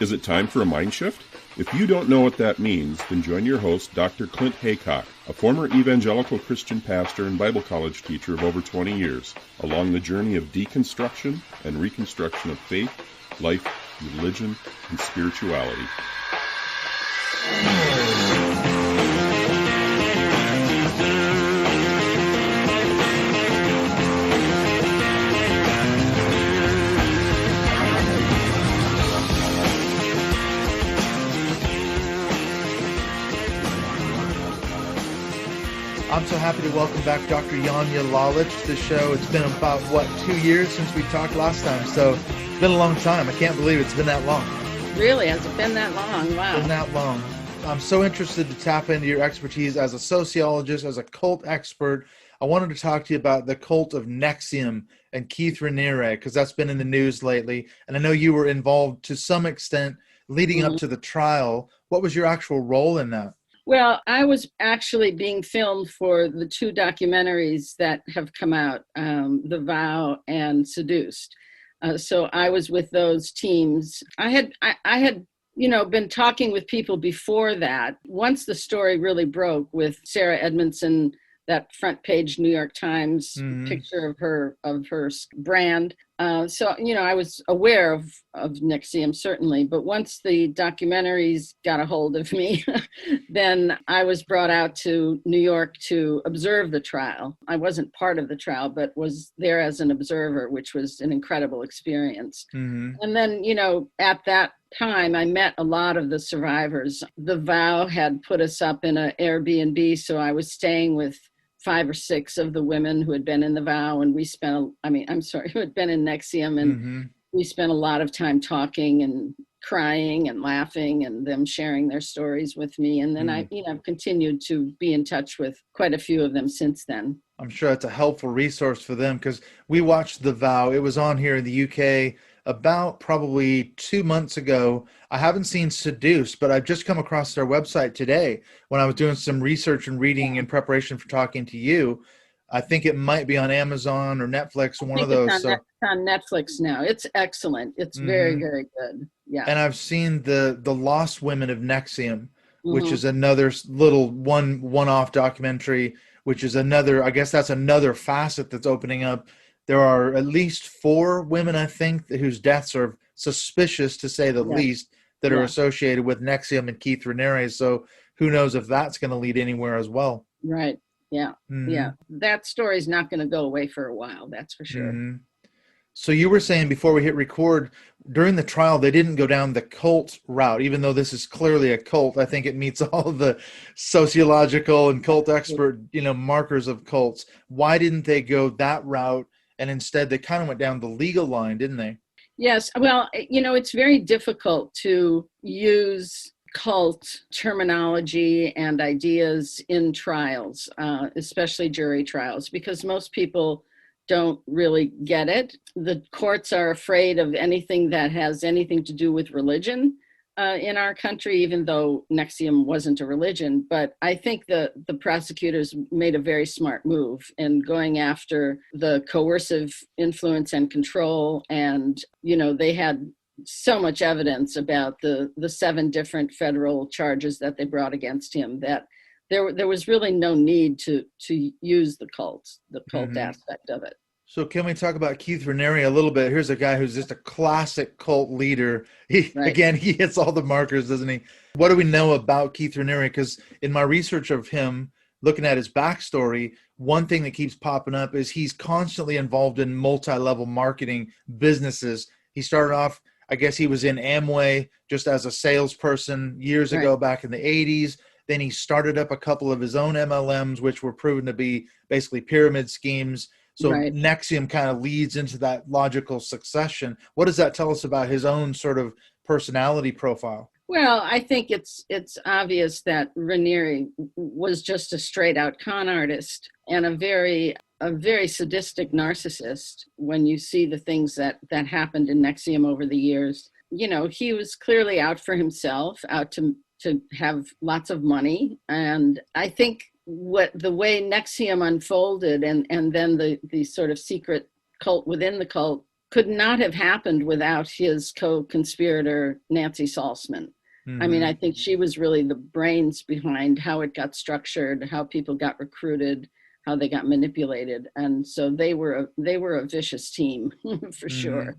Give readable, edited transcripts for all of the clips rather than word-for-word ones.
Is it time for a mind shift? If you don't know what that means, then join your host, Dr. Clint Haycock, a former evangelical Christian pastor and Bible college teacher of over 20 years, along the journey of deconstruction and reconstruction of faith, life, religion, and spirituality. I'm so happy to welcome back Dr. Janja Lalich to the show. It's been about, 2 years since we talked last time, so it's been a long time. I can't believe it's been that long. Really? Has it been that long? Wow. It's been that long. I'm so interested to tap into your expertise as a sociologist, as a cult expert. I wanted to talk to you about the cult of NXIVM and Keith Raniere, because that's been in the news lately, and I know you were involved to some extent leading up to the trial. What was your actual role in that? Well, I was actually being filmed for the two documentaries that have come out, The Vow and Seduced. So I was with those teams. I had, been talking with people before that. Once the story really broke with Sarah Edmondson, that front page New York Times picture of her brand. So I was aware of NXIVM, certainly, but once the documentaries got a hold of me, then I was brought out to New York to observe the trial. I wasn't part of the trial, but was there as an observer, which was an incredible experience. And then, at that time, I met a lot of the survivors. The Vow had put us up in an Airbnb, so I was staying with 5 or 6 of the women who had been in the Vow, and who had been in NXIVM, and we spent a lot of time talking and crying and laughing, and them sharing their stories with me. And then I've continued to be in touch with quite a few of them since then. I'm sure it's a helpful resource for them, because we watched The Vow. It was on here in the UK about probably 2 months ago. I haven't seen Seduced, but I've just come across their website today when I was doing some research and reading in preparation for talking to you. I think it might be on Amazon or Netflix, one of those. It's on Netflix now. It's excellent. It's very, very good. Yeah. And I've seen the Lost Women of NXIVM, which is another little one-off documentary, which is another, I guess that's another facet that's opening up. There are at least 4 women, I think, whose deaths are suspicious, to say the least, that are associated with NXIVM and Keith Raniere. So who knows if that's going to lead anywhere as well. Right. Yeah. Yeah. That story's not going to go away for a while. That's for sure. So you were saying before we hit record, during the trial, they didn't go down the cult route, even though this is clearly a cult. I think it meets all of the sociological and cult expert, markers of cults. Why didn't they go that route? And instead, they kind of went down the legal line, didn't they? Yes. Well, it's very difficult to use cult terminology and ideas in trials, especially jury trials, because most people don't really get it. The courts are afraid of anything that has anything to do with religion in our country, even though NXIVM wasn't a religion. But I think the prosecutors made a very smart move in going after the coercive influence and control. And, they had so much evidence about the 7 different federal charges that they brought against him that there was really no need to use the cult aspect of it. So can we talk about Keith Raniere a little bit? Here's a guy who's just a classic cult leader. Again, he hits all the markers, doesn't he? What do we know about Keith Raniere? Because in my research of him, looking at his backstory, one thing that keeps popping up is he's constantly involved in multi-level marketing businesses. He started off, I guess he was in Amway just as a salesperson years ago, back in the 80s. Then he started up a couple of his own MLMs, which were proven to be basically pyramid schemes. So NXIVM kind of leads into that logical succession. What does that tell us about his own sort of personality profile? Well, I think it's obvious that Raniere was just a straight out con artist and a very sadistic narcissist. When you see the things that happened in NXIVM over the years, he was clearly out for himself, out to have lots of money. And I think the way NXIVM unfolded and then the sort of secret cult within the cult could not have happened without his co-conspirator, Nancy Salsman. I mean, I think she was really the brains behind how it got structured, how people got recruited, how they got manipulated. And so they were a vicious team for sure.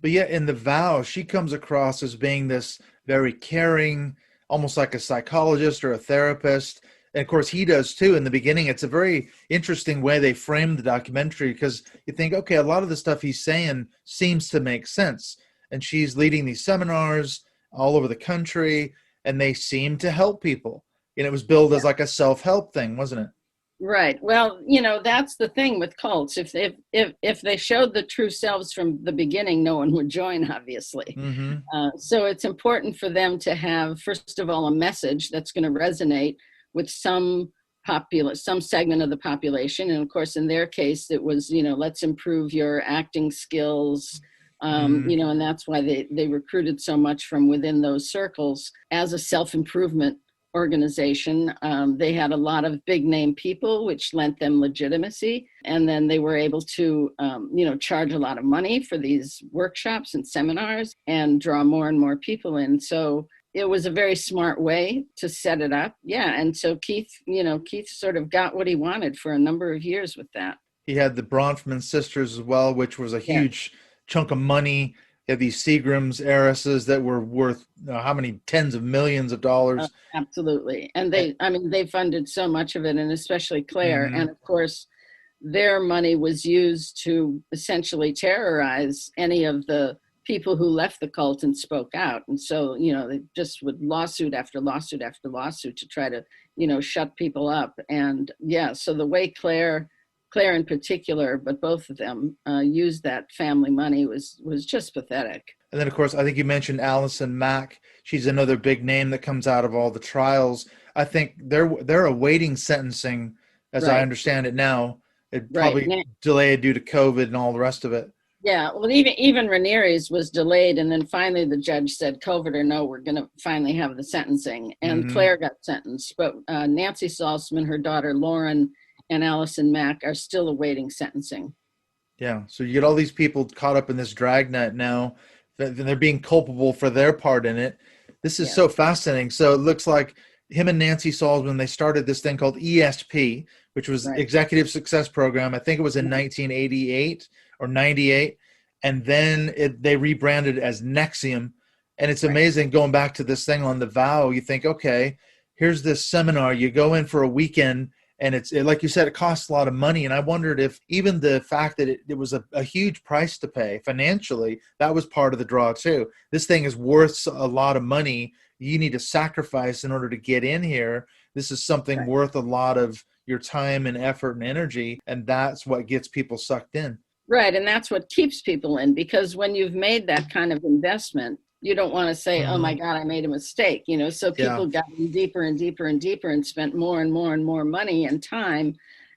But yet in The Vow, she comes across as being this very caring, almost like a psychologist or a therapist. And of course, he does too. In the beginning, it's a very interesting way they frame the documentary, because you think, okay, a lot of the stuff he's saying seems to make sense. And she's leading these seminars all over the country, and they seem to help people. And it was billed as like a self-help thing, wasn't it? Right. Well, you know, that's the thing with cults. If they showed the true selves from the beginning, no one would join, obviously. So it's important for them to have, first of all, a message that's going to resonate with some segment of the population. And of course, in their case, it was, you know, let's improve your acting skills. You know, and that's why they recruited so much from within those circles. As a self-improvement organization, they had a lot of big name people, which lent them legitimacy. And then they were able to, you know, charge a lot of money for these workshops and seminars and draw more and more people in. So it was a very smart way to set it up. Yeah. And so Keith sort of got what he wanted for a number of years with that. He had the Bronfman sisters as well, which was a huge chunk of money. He had these Seagrams heiresses that were worth how many tens of millions of dollars. Absolutely. And they funded so much of it, and especially Claire. And of course, their money was used to essentially terrorize any of the people who left the cult and spoke out. And so, you know, they just would lawsuit after lawsuit after lawsuit to try to, you know, shut people up. And so the way Claire in particular, but both of them used that family money was just pathetic. And then, of course, I think you mentioned Allison Mack. She's another big name that comes out of all the trials. I think they're awaiting sentencing, as I understand it now. It probably delayed due to COVID and all the rest of it. Yeah, well, even Raniere's was delayed, and then finally the judge said, COVID or no, we're going to finally have the sentencing. And Claire got sentenced, but Nancy Salsman, her daughter Lauren, and Allison Mack are still awaiting sentencing. Yeah, so you get all these people caught up in this dragnet now. They're being culpable for their part in it. This is so fascinating. So it looks like him and Nancy Salsman, they started this thing called ESP, which was Executive Success Program. I think it was in 1988 or 98. And then they rebranded as NXIVM. And it's amazing going back to this thing on The Vow. You think, okay, here's this seminar. You go in for a weekend. And it's like you said, it costs a lot of money. And I wondered if even the fact that it was a huge price to pay financially, that was part of the draw too. This thing is worth a lot of money. You need to sacrifice in order to get in here. This is something worth a lot of your time and effort and energy. And that's what gets people sucked in. Right. And that's what keeps people in, because when you've made that kind of investment, you don't want to say, oh my God, I made a mistake, you know, so people got in deeper and deeper and deeper and spent more and more and more money and time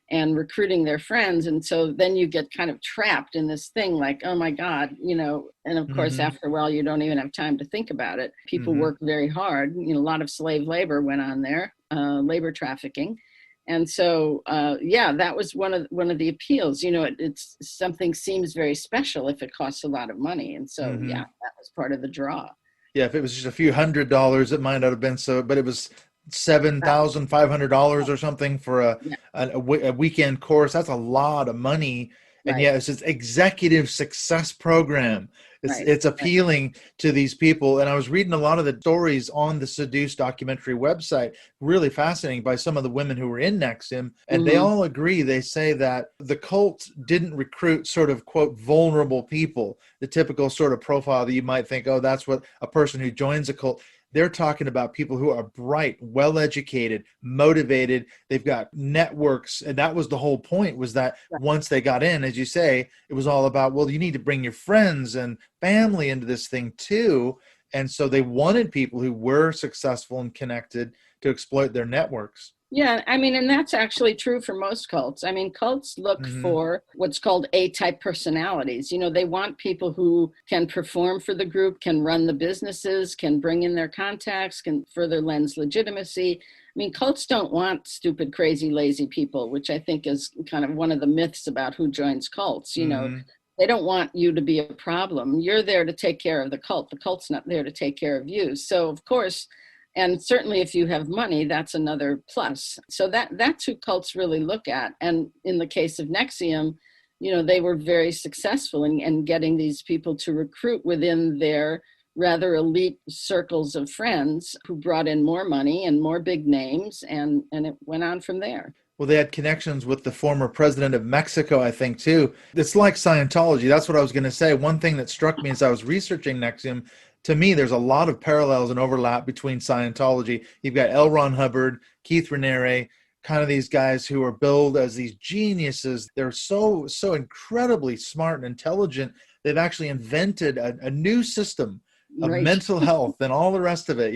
and recruiting their friends. And so then you get kind of trapped in this thing like, oh my God, you know, and of course, after a while, you don't even have time to think about it. People work very hard. You know, a lot of slave labor went on there, labor trafficking. And so, that was one of the appeals. You know, it's something seems very special if it costs a lot of money. And so, that was part of the draw. Yeah, if it was just a few $100s, it might not have been so. But it was $7,500 or something for a weekend course. That's a lot of money. And it's this executive success program. It's appealing to these people. And I was reading a lot of the stories on the Seduced documentary website, really fascinating, by some of the women who were in NXIVM. And they all agree. They say that the cult didn't recruit sort of, quote, vulnerable people, the typical sort of profile that you might think, oh, that's what a person who joins a cult. They're talking about people who are bright, well-educated, motivated. They've got networks. And that was the whole point, was that once they got in, as you say, it was all about, well, you need to bring your friends and family into this thing too. And so they wanted people who were successful and connected to exploit their networks. Yeah, I mean, and that's actually true for most cults. I mean, cults look for what's called A-type personalities. You know, they want people who can perform for the group, can run the businesses, can bring in their contacts, can further lend legitimacy. I mean, cults don't want stupid, crazy, lazy people, which I think is kind of one of the myths about who joins cults. You know, They don't want you to be a problem. You're there to take care of the cult. The cult's not there to take care of you. So of course, and certainly if you have money, that's another plus. So that's who cults really look at. And in the case of NXIVM, they were very successful in getting these people to recruit within their rather elite circles of friends who brought in more money and more big names, and it went on from there. Well, they had connections with the former president of Mexico, I think, too. It's like Scientology. That's what I was going to say. One thing that struck me as I was researching NXIVM, to me, there's a lot of parallels and overlap between Scientology. You've got L. Ron Hubbard, Keith Raniere, kind of these guys who are billed as these geniuses. They're so incredibly smart and intelligent. They've actually invented a new system of mental health and all the rest of it.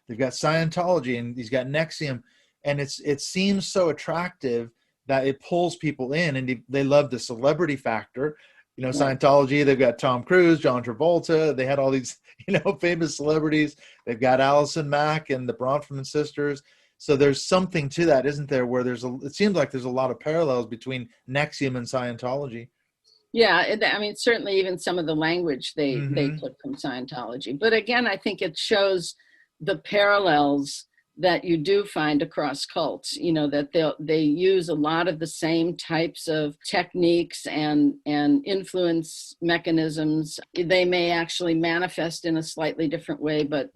They've got Scientology and he's got NXIVM. And it seems so attractive that it pulls people in, and they love the celebrity factor. Scientology, they've got Tom Cruise, John Travolta. They had all these, famous celebrities. They've got Allison Mack and the Bronfman sisters. So there's something to that, isn't there? Where it seems like there's a lot of parallels between NXIVM and Scientology. Yeah, I mean, certainly even some of the language they took from Scientology. But again, I think it shows the parallels that you do find across cults, that they use a lot of the same types of techniques and influence mechanisms. They may actually manifest in a slightly different way, but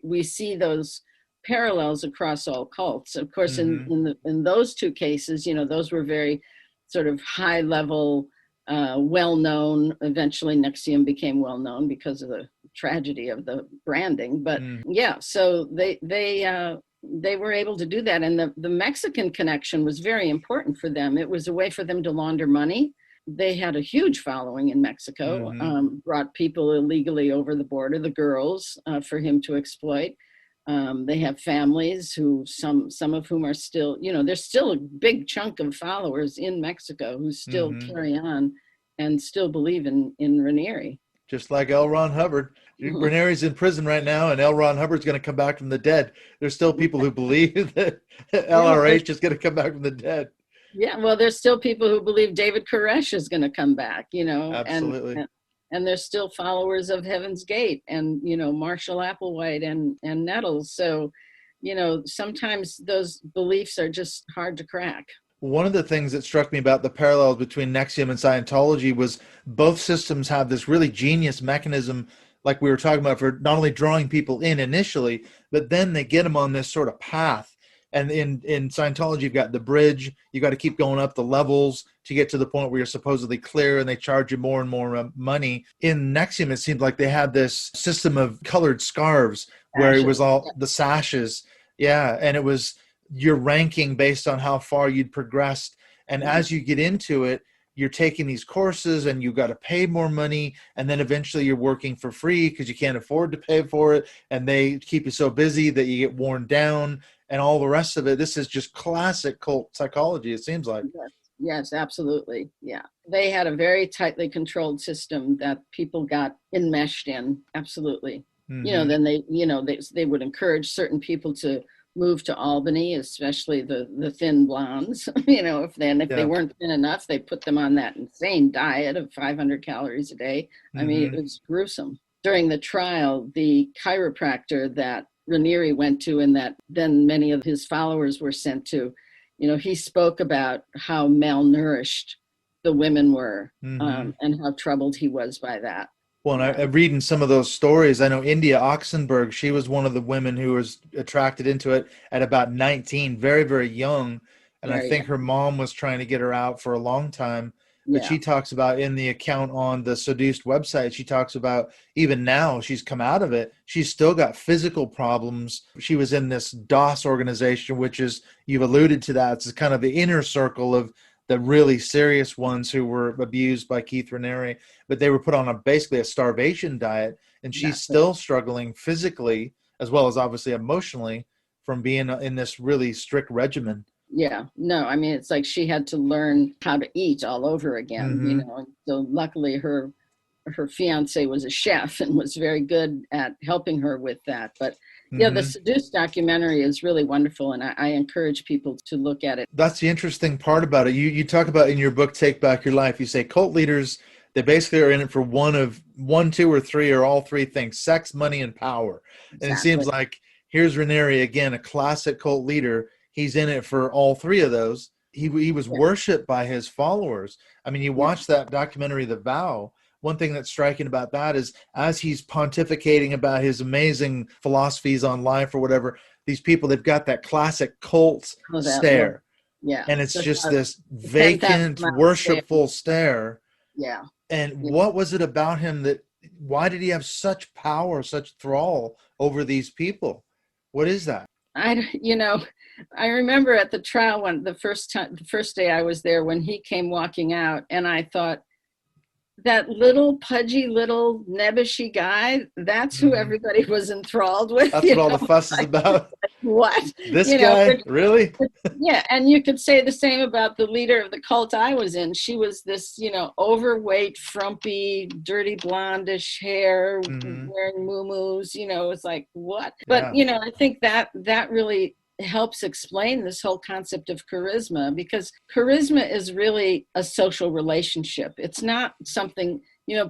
we see those parallels across all cults. Of course, in those two cases, those were very sort of high level, well-known. Eventually NXIVM became well-known because of the tragedy of the branding, but so they were able to do that. And the Mexican connection was very important for them. It was a way for them to launder money. They had a huge following in Mexico, brought people illegally over the border, the girls, for him to exploit. They have families who some of whom are still, there's still a big chunk of followers in Mexico who still carry on and still believe in Raniere. Just like L. Ron Hubbard. Raniere's in prison right now, and L. Ron Hubbard's going to come back from the dead. There's still people who believe that LRH is going to come back from the dead. Yeah, well, there's still people who believe David Koresh is going to come back, Absolutely. And there's still followers of Heaven's Gate and, Marshall Applewhite and Nettles. So, sometimes those beliefs are just hard to crack. One of the things that struck me about the parallels between NXIVM and Scientology was both systems have this really genius mechanism, like we were talking about, for not only drawing people in initially, but then they get them on this sort of path. And in Scientology, you've got the bridge. You got to keep going up the levels to get to the point where you're supposedly clear, and they charge you more and more money. In NXIVM, it seemed like they had this system of colored scarves where it was all the sashes. Yeah, and it was your ranking based on how far you'd progressed. And as you get into it, you're taking these courses and you've got to pay more money. And then eventually you're working for free because you can't afford to pay for it. And they keep you so busy that you get worn down and all the rest of it. This is just classic cult psychology, it seems like. Yes, absolutely. Yeah. They had a very tightly controlled system that people got enmeshed in. Absolutely. Then they would encourage certain people to move to Albany, especially the thin blondes. If they weren't thin enough, they put them on that insane diet of 500 calories a day. I mean, it was gruesome. During the trial, the chiropractor that Raniere went to and that then many of his followers were sent to, he spoke about how malnourished the women were and how troubled he was by that. Well, and I'm reading some of those stories. I know India Oxenberg, she was one of the women who was attracted into it at about 19, very, very young. And I think her mom was trying to get her out for a long time. But she talks about in the account on the Seduced website, she talks about even now she's come out of it. She's still got physical problems. She was in this DOS organization, which is, you've alluded to that. It's kind of the inner circle of the really serious ones who were abused by Keith Raniere, but they were put on basically a starvation diet, and she's still struggling physically as well as obviously emotionally from being in this really strict regimen. Yeah, no, I mean, it's like she had to learn how to eat all over again, So luckily her fiance was a chef and was very good at helping her with that. But yeah, the Seduced documentary is really wonderful, and I encourage people to look at it. That's the interesting part about it. You talk about in your book, Take Back Your Life, you say cult leaders They basically are in it for one, two, or three, or all three things: sex, money, and power. Exactly. And it seems like here's Raniere again, a classic cult leader. He's in it for all three of those. He was worshipped by his followers. I mean, you watch that documentary, The Vow. One thing that's striking about that is as he's pontificating about his amazing philosophies on life or whatever, these people, they've got that classic cult stare. Yeah. And it's just this vacant, worshipful stare. Yeah. And what was it about him why did he have such power, such thrall over these people? What is that? I remember at the trial the first day I was there, when he came walking out, and I thought, that little pudgy, little nebbishy guy, that's who everybody was enthralled with. That's what all the fuss is about. What? This guy? Really? Yeah. And you could say the same about the leader of the cult I was in. She was this, overweight, frumpy, dirty blondish hair, wearing muumuus, it's like, what? But, I think that really helps explain this whole concept of charisma, because charisma is really a social relationship. It's not something,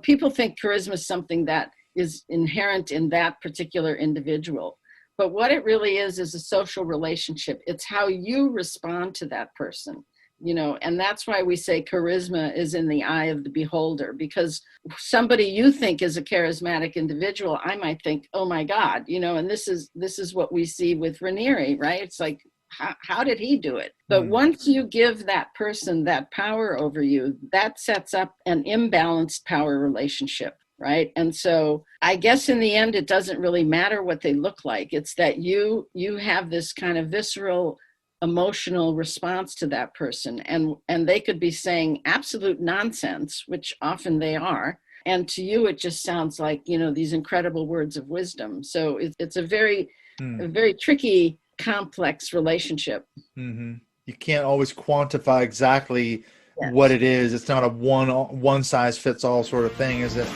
people think charisma is something that is inherent in that particular individual. But what it really is a social relationship. It's how you respond to that person, and that's why we say charisma is in the eye of the beholder, because somebody you think is a charismatic individual, I might think, oh my God, and this is what we see with Raniere, right? It's like, how did he do it? But once you give that person that power over you, that sets up an imbalanced power relationship. Right. And so I guess in the end, it doesn't really matter what they look like. It's that you have this kind of visceral emotional response to that person. And they could be saying absolute nonsense, which often they are. And to you, it just sounds like, these incredible words of wisdom. So it's a very tricky, complex relationship. Mm-hmm. You can't always quantify exactly what it is. It's not a one size fits all sort of thing, is it?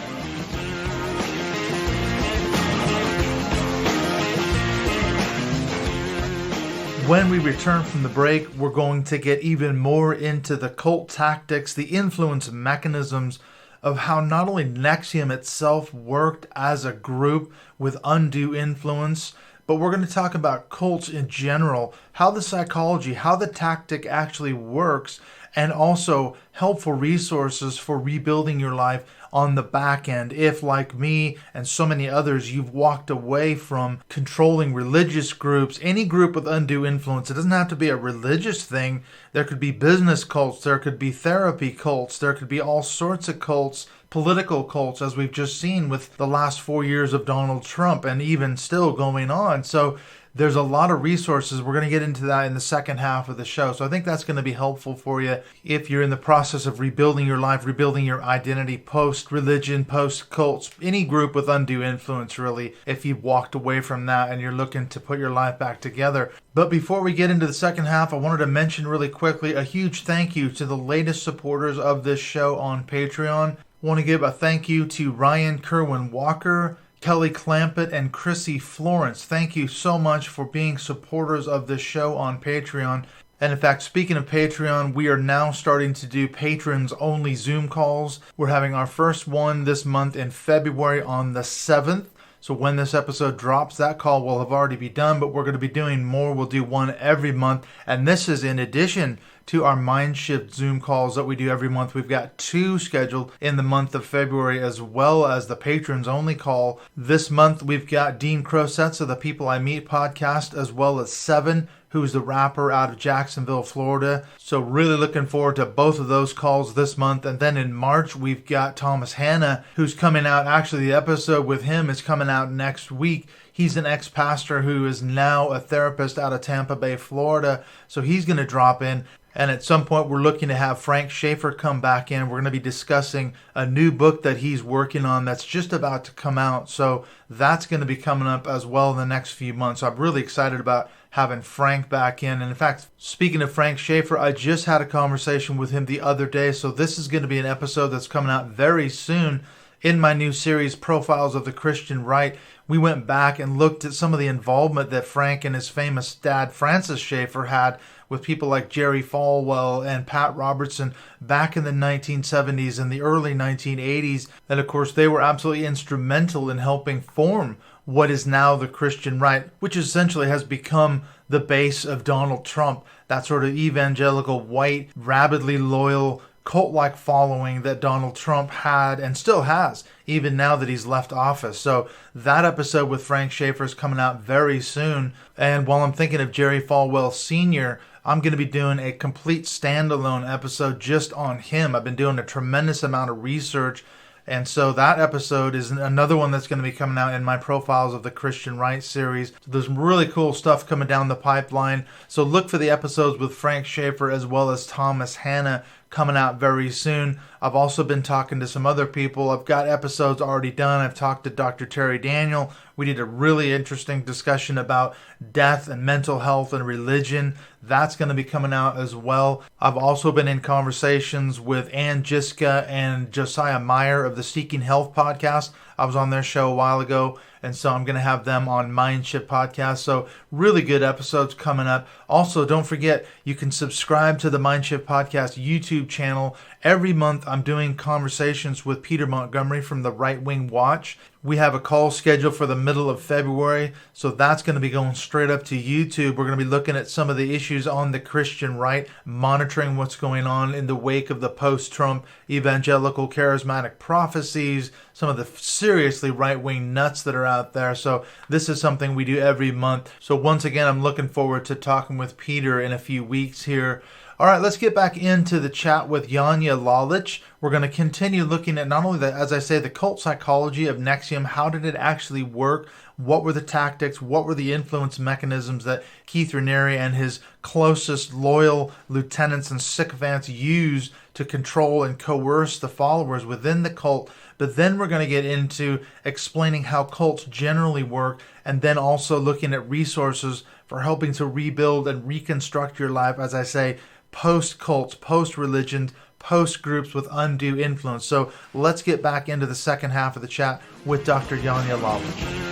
When we return from the break, we're going to get even more into the cult tactics, the influence mechanisms of how not only NXIVM itself worked as a group with undue influence, but we're going to talk about cults in general, how the psychology, how the tactic actually works, and also helpful resources for rebuilding your life on the back end. If, like me and so many others, you've walked away from controlling religious groups, any group with undue influence, it doesn't have to be a religious thing. There could be business cults, there could be therapy cults, there could be all sorts of cults, political cults, as we've just seen with the last 4 years of Donald Trump, and even still going on. So there's a lot of resources. We're going to get into that in the second half of the show. So I think that's going to be helpful for you if you're in the process of rebuilding your life, rebuilding your identity, post-religion, post-cults, any group with undue influence, really, if you've walked away from that and you're looking to put your life back together. But before we get into the second half, I wanted to mention really quickly a huge thank you to the latest supporters of this show on Patreon. I want to give a thank you to Ryan Kerwin Walker, Kelly Clampett, and Chrissy Florence. Thank you so much for being supporters of this show on Patreon. And in fact, speaking of Patreon, we are now starting to do patrons only Zoom calls. We're having our first one this month in February on the 7th. So when this episode drops, that call will have already be done, but we're going to be doing more. We'll do one every month. And this is in addition to our Mindshift Zoom calls that we do every month. We've got 2 scheduled in the month of February, as well as the patrons only call. This month we've got Dean Crosets of the People I Meet podcast, as well as Seven, who's the rapper out of Jacksonville, Florida. So really looking forward to both of those calls this month. And then in March, we've got Thomas Hanna, who's coming out. Actually, the episode with him is coming out next week. He's an ex-pastor who is now a therapist out of Tampa Bay, Florida. So he's going to drop in. And at some point, we're looking to have Frank Schaefer come back in. We're going to be discussing a new book that he's working on that's just about to come out. So that's going to be coming up as well in the next few months. So I'm really excited about having Frank back in. And in fact, speaking of Frank Schaefer, I just had a conversation with him the other day. So this is going to be an episode that's coming out very soon in my new series, Profiles of the Christian Right, we went back and looked at some of the involvement that Frank and his famous dad, Francis Schaeffer, had with people like Jerry Falwell and Pat Robertson back in the 1970s and the early 1980s. And of course, they were absolutely instrumental in helping form what is now the Christian Right, which essentially has become the base of Donald Trump, that sort of evangelical, white, rabidly loyal, cult-like following that Donald Trump had and still has, even now that he's left office. So that episode with Frank Schaeffer is coming out very soon. And while I'm thinking of Jerry Falwell Sr., I'm going to be doing a complete standalone episode just on him. I've been doing a tremendous amount of research. And so that episode is another one that's going to be coming out in my Profiles of the Christian Right series. So there's really cool stuff coming down the pipeline. So look for the episodes with Frank Schaeffer as well as Thomas Hanna coming out very soon. I've also been talking to some other people. I've got episodes already done. I've talked to Dr. Terry Daniel. We did a really interesting discussion about death and mental health and religion. That's going to be coming out as well. I've also been in conversations with Ann Jiska and Josiah Meyer of the Seeking Health podcast. I was on their show a while ago, and so I'm going to have them on Mindshift podcast. So really good episodes coming up. Also, don't forget, you can subscribe to the Mindshift podcast YouTube channel. Every month, I'm doing conversations with Peter Montgomery from the Right Wing Watch. We have a call scheduled for the middle of February, so that's going to be going straight up to YouTube. We're going to be looking at some of the issues on the Christian right, monitoring what's going on in the wake of the post-Trump evangelical charismatic prophecies, some of the seriously right-wing nuts that are out there. So this is something we do every month. So once again, I'm looking forward to talking with Peter in a few weeks here. All right, let's get back into the chat with Janja Lalich. We're going to continue looking at not only as I say, the cult psychology of NXIVM. How did it actually work? What were the tactics? What were the influence mechanisms that Keith Raniere and his closest loyal lieutenants and sycophants used to control and coerce the followers within the cult? But then we're going to get into explaining how cults generally work, and then also looking at resources for helping to rebuild and reconstruct your life, as I say, post-cults, post-religions, post-groups with undue influence. So let's get back into the second half of the chat with Dr. Janja Lalich.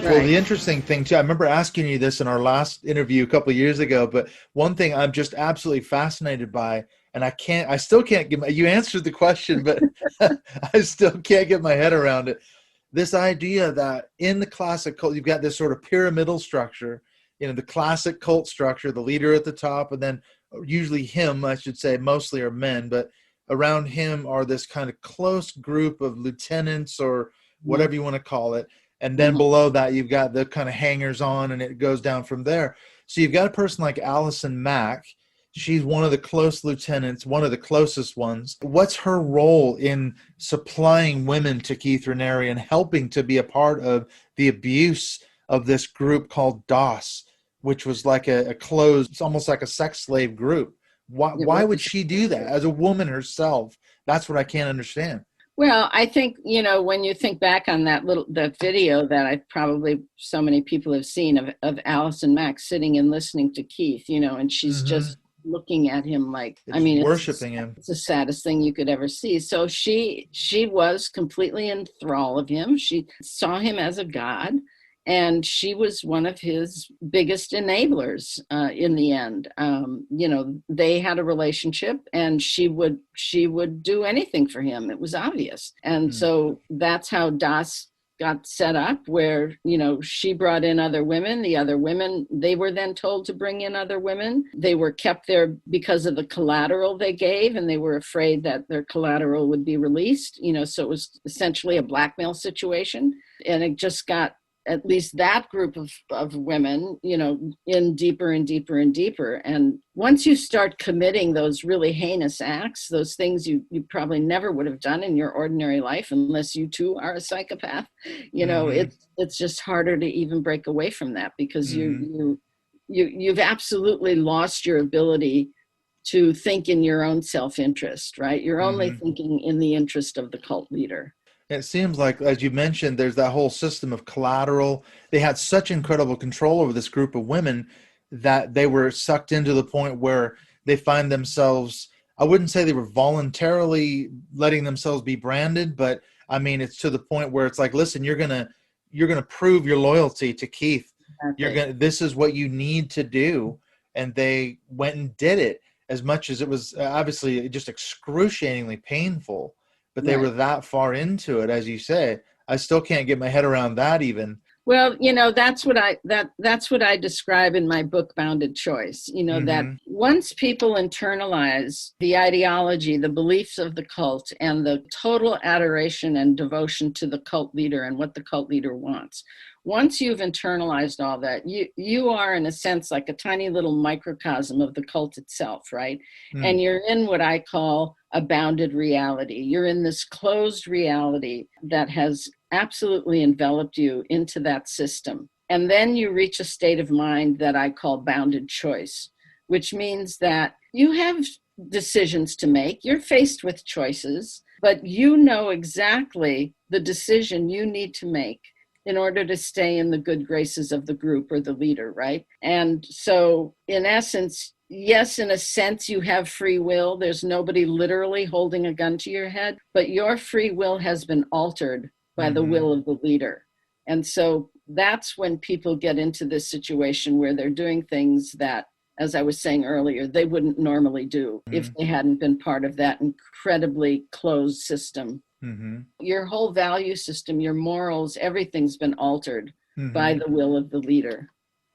Right. Well, the interesting thing too, I remember asking you this in our last interview a couple of years ago, but one thing I'm just absolutely fascinated by, and I still can't get you answered the question, but I still can't get my head around it. This idea that in the classic cult, you've got this sort of pyramidal structure, the classic cult structure, the leader at the top, and then usually him, I should say, mostly are men, but around him are this kind of close group of lieutenants or whatever you want to call it. And then below that, you've got the kind of hangers on, and it goes down from there. So you've got a person like Allison Mack. She's one of the close lieutenants, one of the closest ones. What's her role in supplying women to Keith Raniere and helping to be a part of the abuse of this group called DOS, which was like a closed, it's almost like a sex slave group? Why would she do that as a woman herself? That's what I can't understand. Well, I think, when you think back on that video that probably so many people have seen of Allison Mack sitting and listening to Keith, and she's just looking at him like, worshiping him. It's the saddest thing you could ever see. So she was completely in thrall of him. She saw him as a god, and she was one of his biggest enablers in the end. They had a relationship, and she would do anything for him. It was obvious. And so that's how DOS got set up, where, she brought in other women. The other women, they were then told to bring in other women. They were kept there because of the collateral they gave, and they were afraid that their collateral would be released. So it was essentially a blackmail situation. And it just got at least that group of women, in deeper and deeper and deeper. And once you start committing those really heinous acts, those things you probably never would have done in your ordinary life, unless you too are a psychopath, it's just harder to even break away from that, because you've absolutely lost your ability to think in your own self-interest, right? You're only thinking in the interest of the cult leader. It seems like, as you mentioned, there's that whole system of collateral. They had such incredible control over this group of women that they were sucked into the point where they find themselves, I wouldn't say they were voluntarily letting themselves be branded, but I mean, it's to the point where it's like, listen, you're going to prove your loyalty to Keith. Exactly. This is what you need to do. And they went and did it, as much as it was obviously just excruciatingly painful, but they Right. were that far into it. As you say, I still can't get my head around that even. Well, that's what I describe in my book, Bounded Choice. That once people internalize the ideology, the beliefs of the cult, and the total adoration and devotion to the cult leader and what the cult leader wants, once you've internalized all that, you are in a sense like a tiny little microcosm of the cult itself, right? And you're in what I call a bounded reality. You're in this closed reality that has absolutely enveloped you into that system. And then you reach a state of mind that I call bounded choice, which means that you have decisions to make. You're faced with choices, but you know exactly the decision you need to make in order to stay in the good graces of the group or the leader, right? And so in essence, yes, in a sense, you have free will. There's nobody literally holding a gun to your head, but your free will has been altered by the will of the leader. And so that's when people get into this situation where they're doing things that, as I was saying earlier, they wouldn't normally do if they hadn't been part of that incredibly closed system. Your whole value system, your morals, everything's been altered by the will of the leader.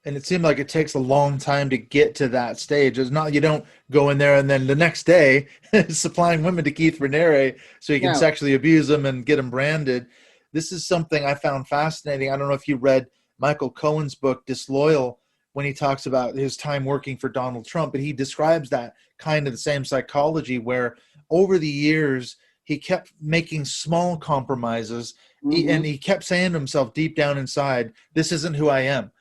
And it seemed like it takes a long time to get to that stage. It's not, you don't go in there and then the next day supplying women to Keith Raniere so he can sexually abuse them and get them branded. This is something I found fascinating. I don't know if you read Michael Cohen's book, Disloyal, when he talks about his time working for Donald Trump, but he describes that kind of the same psychology where over the years, he kept making small compromises and he kept saying to himself deep down inside, this isn't who I am.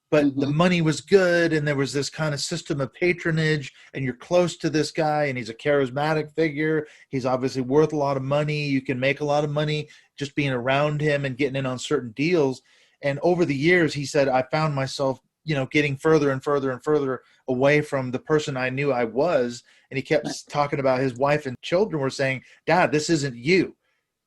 But the money was good and there was this kind of system of patronage and you're close to this guy and he's a charismatic figure. He's obviously worth a lot of money. You can make a lot of money just being around him and getting in on certain deals. And over the years, he said, I found myself, getting further and further and further away from the person I knew I was. And he kept talking about his wife and children were saying, Dad, this isn't you.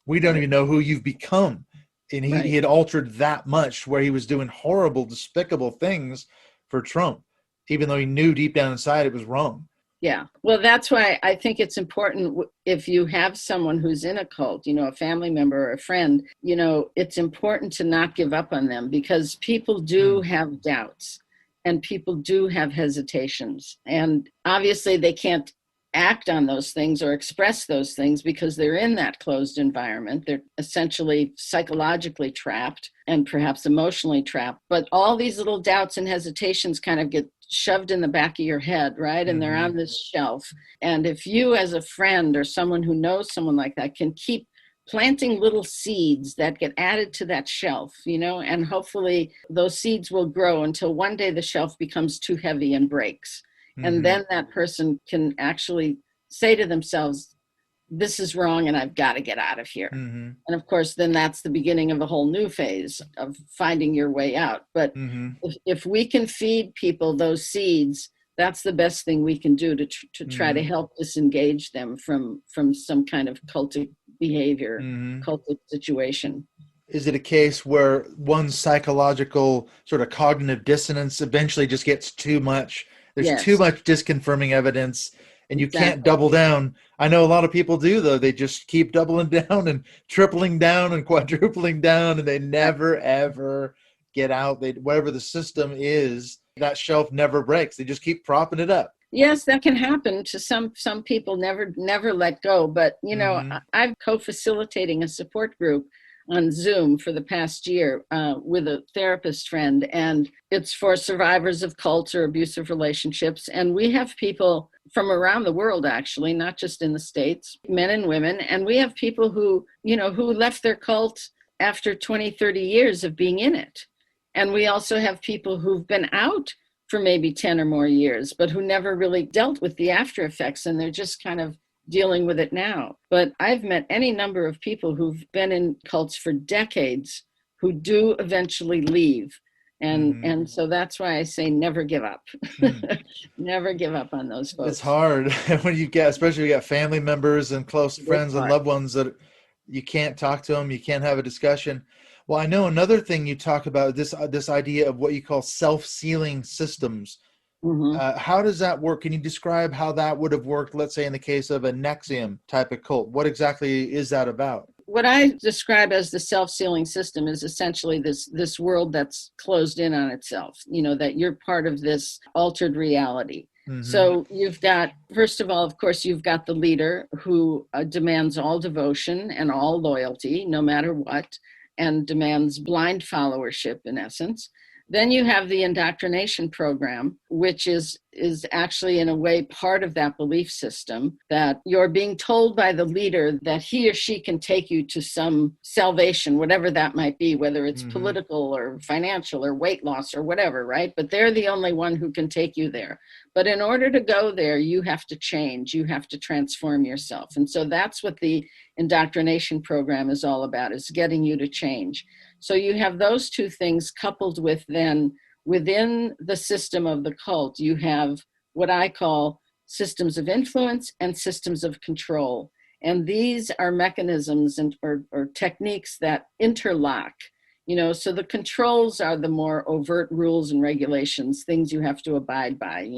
We don't even know who you've become. And he had altered that much where he was doing horrible, despicable things for Trump, even though he knew deep down inside it was wrong. Yeah. Well, that's why I think it's important if you have someone who's in a cult, a family member or a friend, it's important to not give up on them because people do have doubts and people do have hesitations. And obviously they can't act on those things or express those things because they're in that closed environment. They're essentially psychologically trapped and perhaps emotionally trapped. But all these little doubts and hesitations kind of get shoved in the back of your head, right? And they're on this shelf. And if you as a friend or someone who knows someone like that can keep planting little seeds that get added to that shelf, and hopefully those seeds will grow until one day the shelf becomes too heavy and breaks. And then that person can actually say to themselves, this is wrong and I've got to get out of here. And of course, then that's the beginning of a whole new phase of finding your way out. But if we can feed people those seeds, that's the best thing we can do to try to help disengage them from some kind of cultic behavior, cultic situation. Is it a case where one's psychological sort of cognitive dissonance eventually just gets too much? There's too much disconfirming evidence and you can't double down. I know a lot of people do, though. They just keep doubling down and tripling down and quadrupling down, and they never, ever get out. Whatever the system is, that shelf never breaks. They just keep propping it up. Yes, that can happen to some people, never let go. But, I'm co-facilitating a support group on Zoom for the past year with a therapist friend, and it's for survivors of cults or abusive relationships. And we have people from around the world, actually, not just in the States, men and women. And we have people who left their cult after 20, 30 years of being in it. And we also have people who've been out for maybe 10 or more years, but who never really dealt with the after effects. And they're just kind of dealing with it now. But I've met any number of people who've been in cults for decades who do eventually leave. And so that's why I say never give up. Never give up on those folks. It's hard when you get, especially when you got family members and close friends and loved ones that you can't talk to them, you can't have a discussion. Well, I know another thing you talk about, this idea of what you call self-sealing systems. How does that work? Can you describe how that would have worked, let's say in the case of a NXIVM type of cult? What exactly is that about? What I describe as the self-sealing system is essentially this world that's closed in on itself, that you're part of this altered reality. So you've got, first of all, of course, you've got the leader who demands all devotion and all loyalty, no matter what, and demands blind followership in essence. Then you have the indoctrination program, which is actually in a way part of that belief system, that you're being told by the leader that he or she can take you to some salvation, whatever that might be, whether it's political or financial or weight loss or whatever, right? But they're the only one who can take you there. But in order to go there, you have to change, you have to transform yourself. And so that's what the indoctrination program is all about, is getting you to change. So you have those two things coupled with then within the system of the cult, you have what I call systems of influence and systems of control. And these are mechanisms or techniques that interlock, so the controls are the more overt rules and regulations, things you have to abide by,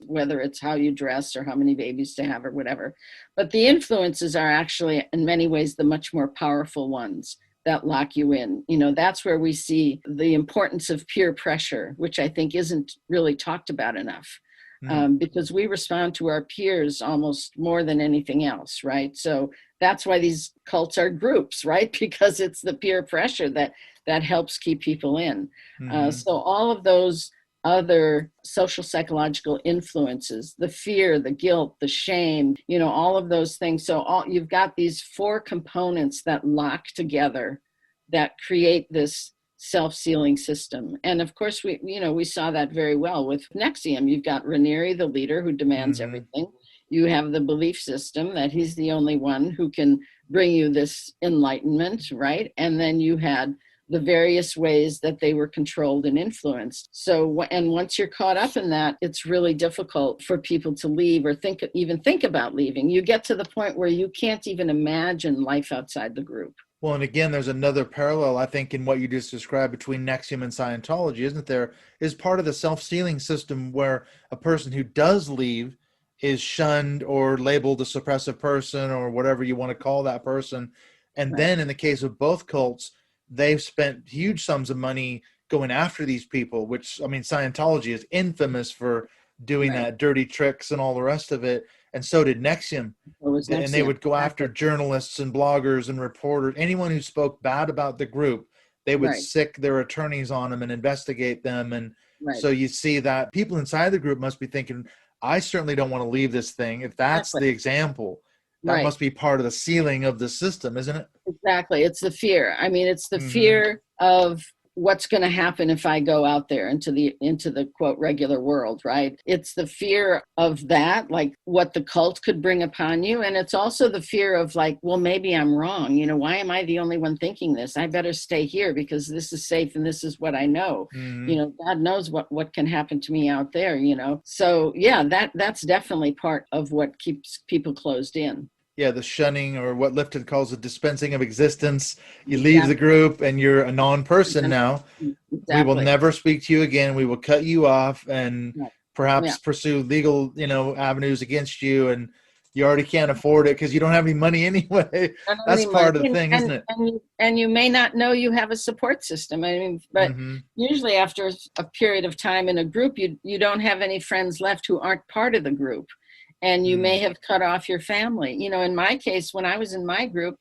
whether it's how you dress or how many babies to have or whatever. But the influences are actually in many ways the much more powerful ones that lock you in. That's where we see the importance of peer pressure, which I think isn't really talked about enough, because we respond to our peers almost more than anything else, right? So that's why these cults are groups, right? Because it's the peer pressure that helps keep people in. So all of those other social psychological influences, the fear, the guilt, the shame, all of those things. So you've got these four components that lock together that create this self-sealing system. And of course, we saw that very well with NXIVM. You've got Raniere, the leader, who demands everything. You have the belief system that he's the only one who can bring you this enlightenment, right? And then you had the various ways that they were controlled and influenced. So, and once you're caught up in that, it's really difficult for people to leave or even think about leaving. You get to the point where you can't even imagine life outside the group. Well, and again, there's another parallel, I think, in what you just described between NXIVM and Scientology, isn't there? Is part of the self-sealing system where a person who does leave is shunned or labeled a suppressive person or whatever you want to call that person. And then in the case of both cults, they've spent huge sums of money going after these people, which, I mean, Scientology is infamous for doing that, dirty tricks and all the rest of it. And so did NXIVM. And they would go after journalists and bloggers and reporters, anyone who spoke bad about the group. They would sick their attorneys on them and investigate them. And so you see that people inside the group must be thinking, I certainly don't want to leave this thing. If that's the example, that must be part of the sealing of the system, isn't it? Exactly. It's the fear. I mean, it's the fear of what's going to happen if I go out there into the quote regular world, right? It's the fear of that, like what the cult could bring upon you. And it's also the fear of like, well, maybe I'm wrong. Why am I the only one thinking this? I better stay here because this is safe and this is what I know. God knows what can happen to me out there, So yeah, that's definitely part of what keeps people closed in. Yeah, the shunning, or what Lifton calls the dispensing of existence. You leave the group and you're a non-person now. We will never speak to you again. We will cut you off and perhaps pursue legal, avenues against you. And you already can't afford it because you don't have any money anyway. That's part of the thing, isn't it? And you may not know you have a support system. I mean, but usually after a period of time in a group, you don't have any friends left who aren't part of the group. And you may have cut off your family. In my case, when I was in my group,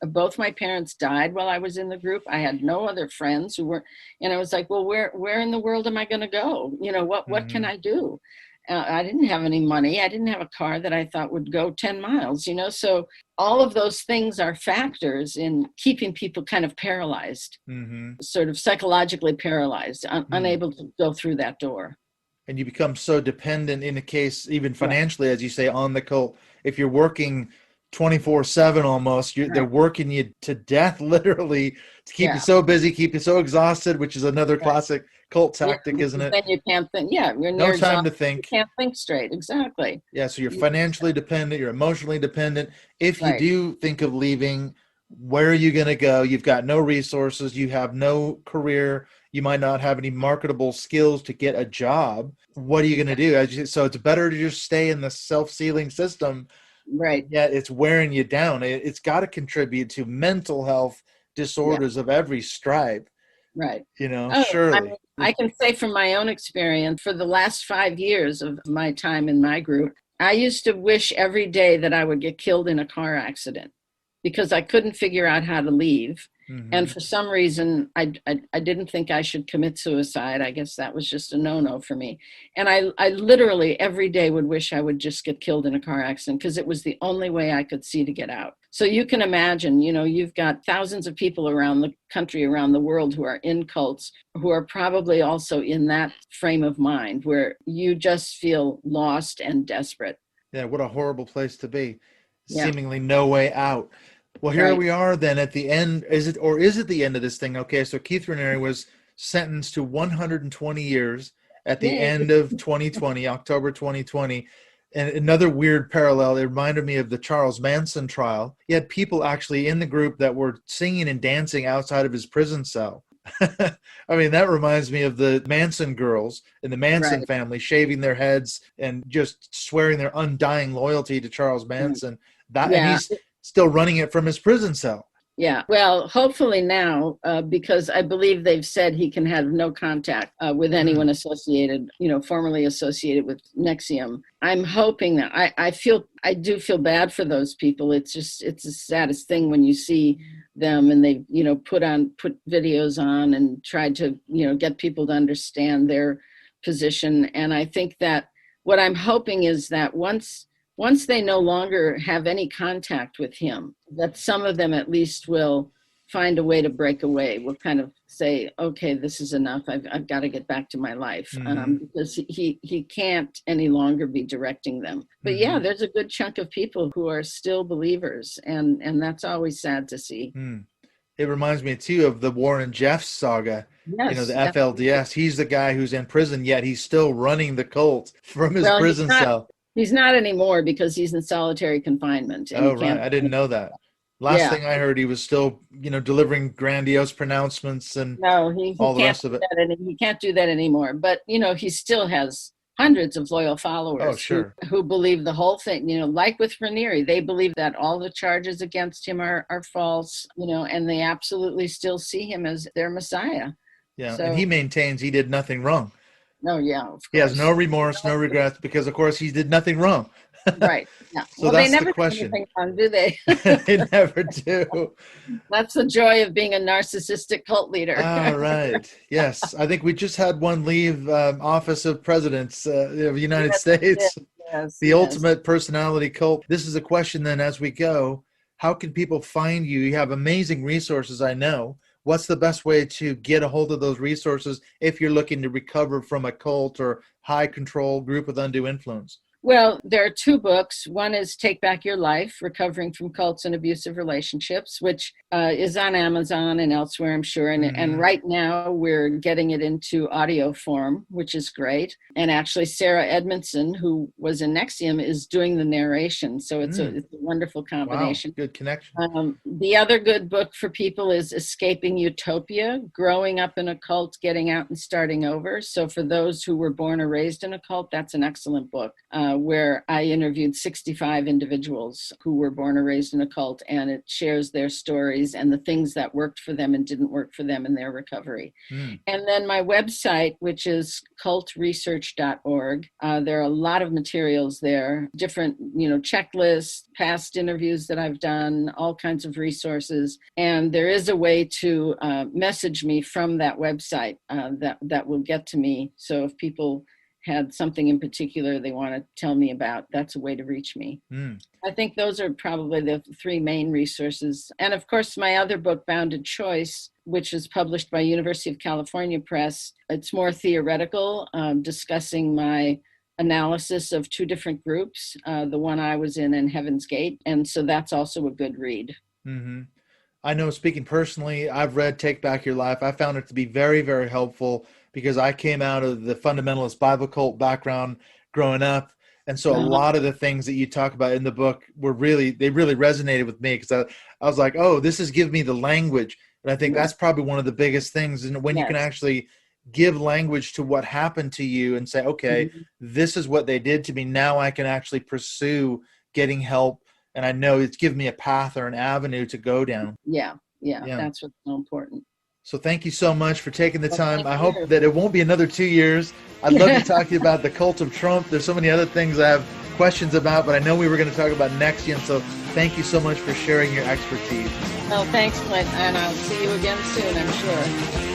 both my parents died while I was in the group. I had no other friends who were, and I was like, well, where in the world am I going to go? What can I do? I didn't have any money. I didn't have a car that I thought would go 10 miles, So all of those things are factors in keeping people kind of paralyzed, sort of psychologically paralyzed, unable to go through that door. And you become so dependent, in a case, even financially, as you say, on the cult. If you're working 24/7 almost. They're working you to death, literally, to keep you so busy, keep you so exhausted, which is another classic cult tactic, isn't it? Then you can't think. Yeah, you're no time to think. You can't think straight. Exactly. Yeah, so you're financially dependent, you're emotionally dependent. If you do think of leaving, where are you going to go? You've got no resources, you have no career, you might not have any marketable skills to get a job. What are you going to do? So it's better to just stay in the self-sealing system. Right. Yeah, it's wearing you down. It's got to contribute to mental health disorders of every stripe. Right. Surely. I can say from my own experience, for the last 5 years of my time in my group, I used to wish every day that I would get killed in a car accident because I couldn't figure out how to leave. Mm-hmm. And for some reason, I didn't think I should commit suicide. I guess that was just a no-no for me. And I literally every day would wish I would just get killed in a car accident because it was the only way I could see to get out. So you can imagine, you've got thousands of people around the country, around the world who are in cults, who are probably also in that frame of mind where you just feel lost and desperate. Yeah, what a horrible place to be. Seemingly no way out. Well, here we are then at the end. Is it the end of this thing? Okay, so Keith Raniere was sentenced to 120 years at the end of 2020, October 2020. And another weird parallel, it reminded me of the Charles Manson trial. He had people actually in the group that were singing and dancing outside of his prison cell. I mean, that reminds me of the Manson girls in the Manson family shaving their heads and just swearing their undying loyalty to Charles Manson. And he's still running it from his prison cell. Yeah. Well, hopefully now, because I believe they've said he can have no contact with anyone associated, formerly associated with NXIVM. I'm hoping that I do feel bad for those people. It's the saddest thing when you see them and they, put videos on and tried to, get people to understand their position. And I think that what I'm hoping is that once they no longer have any contact with him, that some of them at least will find a way to break away, will kind of say, okay, this is enough. I've got to get back to my life, because he can't any longer be directing them. But there's a good chunk of people who are still believers, and that's always sad to see. It reminds me too of the Warren Jeffs saga. Yes, the FLDS. He's the guy who's in prison, yet he's still running the cult from his prison cell. He's not anymore because he's in solitary confinement. Oh, right. I didn't know that. Last thing I heard, he was still, delivering grandiose pronouncements and all the rest of it. He can't do that anymore. But, he still has hundreds of loyal followers who believe the whole thing. Like with Raniere, they believe that all the charges against him are false, and they absolutely still see him as their Messiah. Yeah, and he maintains he did nothing wrong. No, of course. He has no remorse, no regrets, because, of course, he did nothing wrong. Right. Yeah. So that's the question. Do anything wrong, do they? They never do. That's the joy of being a narcissistic cult leader. All right. Yes. I think we just had one leave Office of Presidents of the United States. Yes, the ultimate personality cult. This is a question then as we go. How can people find you? You have amazing resources, I know. What's the best way to get a hold of those resources if you're looking to recover from a cult or high control group with undue influence? Well, there are 2 books. One is Take Back Your Life, Recovering from Cults and Abusive Relationships, which is on Amazon and elsewhere, I'm sure. And right now we're getting it into audio form, which is great. And actually Sarah Edmondson, who was in NXIVM, is doing the narration. So it's a wonderful combination. Wow, good connection. The other good book for people is Escaping Utopia, Growing Up in a Cult, Getting Out and Starting Over. So for those who were born or raised in a cult, that's an excellent book. Where I interviewed 65 individuals who were born or raised in a cult, and it shares their stories and the things that worked for them and didn't work for them in their recovery. And then my website, which is cultresearch.org, there are a lot of materials there, different, checklists, past interviews that I've done, all kinds of resources. And there is a way to message me from that website that will get to me. So if people had something in particular they want to tell me about, that's a way to reach me. I think those are probably the 3 main resources. And of course, my other book, Bounded Choice, which is published by University of California Press, it's more theoretical, discussing my analysis of two different groups, the one I was in Heaven's Gate. And so that's also a good read. Mm-hmm. I know, speaking personally, I've read Take Back Your Life. I found it to be very, very helpful because I came out of the fundamentalist Bible cult background growing up. And so a lot of the things that you talk about in the book they really resonated with me, because I was like, oh, this is giving me the language. And I think that's probably one of the biggest things, and when you can actually give language to what happened to you and say, okay, this is what they did to me. Now I can actually pursue getting help. And I know it's given me a path or an avenue to go down. Yeah. That's what's so important. So thank you so much for taking the time. I hope that it won't be another 2 years. I'd love to talk to you about the cult of Trump. There's so many other things I have questions about, but I know we were going to talk about NXIVM. So thank you so much for sharing your expertise. Oh, thanks, Clint. And I'll see you again soon, I'm sure.